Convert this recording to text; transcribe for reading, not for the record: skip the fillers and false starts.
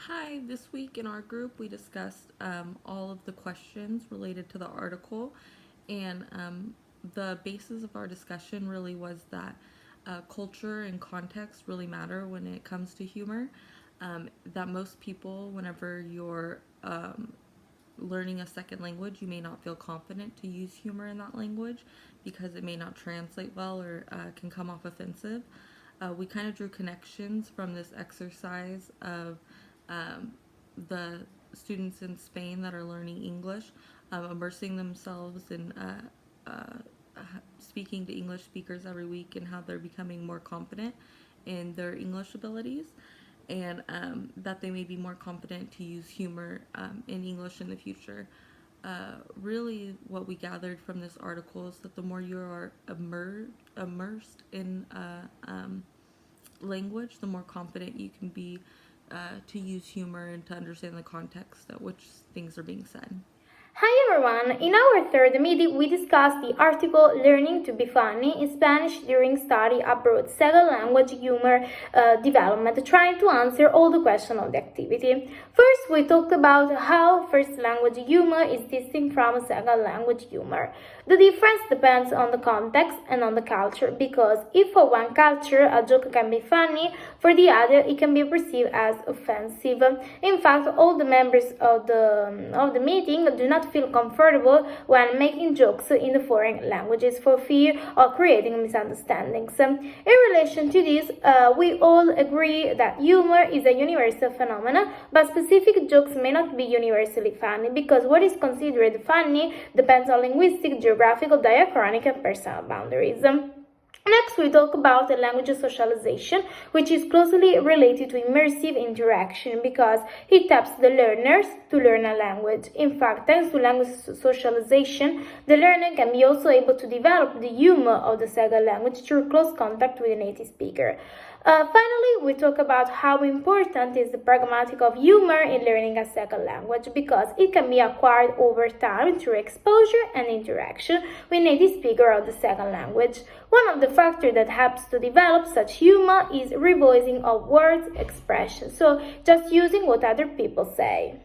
Hi, this week in our group we discussed all of the questions related to the article, and the basis of our discussion really was that culture and context really matter when it comes to humor. That most people, whenever you're learning a second language, you may not feel confident to use humor in that language because it may not translate well or can come off offensive. We kind of drew connections from this exercise of the students in Spain that are learning English, immersing themselves in speaking to English speakers every week and how they're becoming more confident in their English abilities, and that they may be more confident to use humor in English in the future. Really, what we gathered from this article is that the more you are immersed in language, the more confident you can be to use humor and to understand the context at which things are being said. Hi everyone! In our third meeting, we discussed the article Learning to be Funny in Spanish during study abroad, second language humor development, trying to answer all the questions of the activity. First, we talked about how first language humor is distinct from second language humor. The difference depends on the context and on the culture, because if for one culture a joke can be funny, for the other it can be perceived as offensive. In fact, all the members of the meeting do not feel comfortable when making jokes in the foreign languages for fear of creating misunderstandings. In relation to this, we all agree that humor is a universal phenomenon, but specific jokes may not be universally funny, because what is considered funny depends on linguistic, geographical, diachronic, and personal boundaries. Next, we talk about the language socialization, which is closely related to immersive interaction because it helps the learners to learn a language. In fact, thanks to language socialization, the learner can be also able to develop the humor of the second language through close contact with a native speaker. Finally, we talk about how important is the pragmatic of humor in learning a second language, because it can be acquired over time through exposure and interaction with native speaker of the second language. One of the factors that helps to develop such humor is revoicing of words expression, so just using what other people say.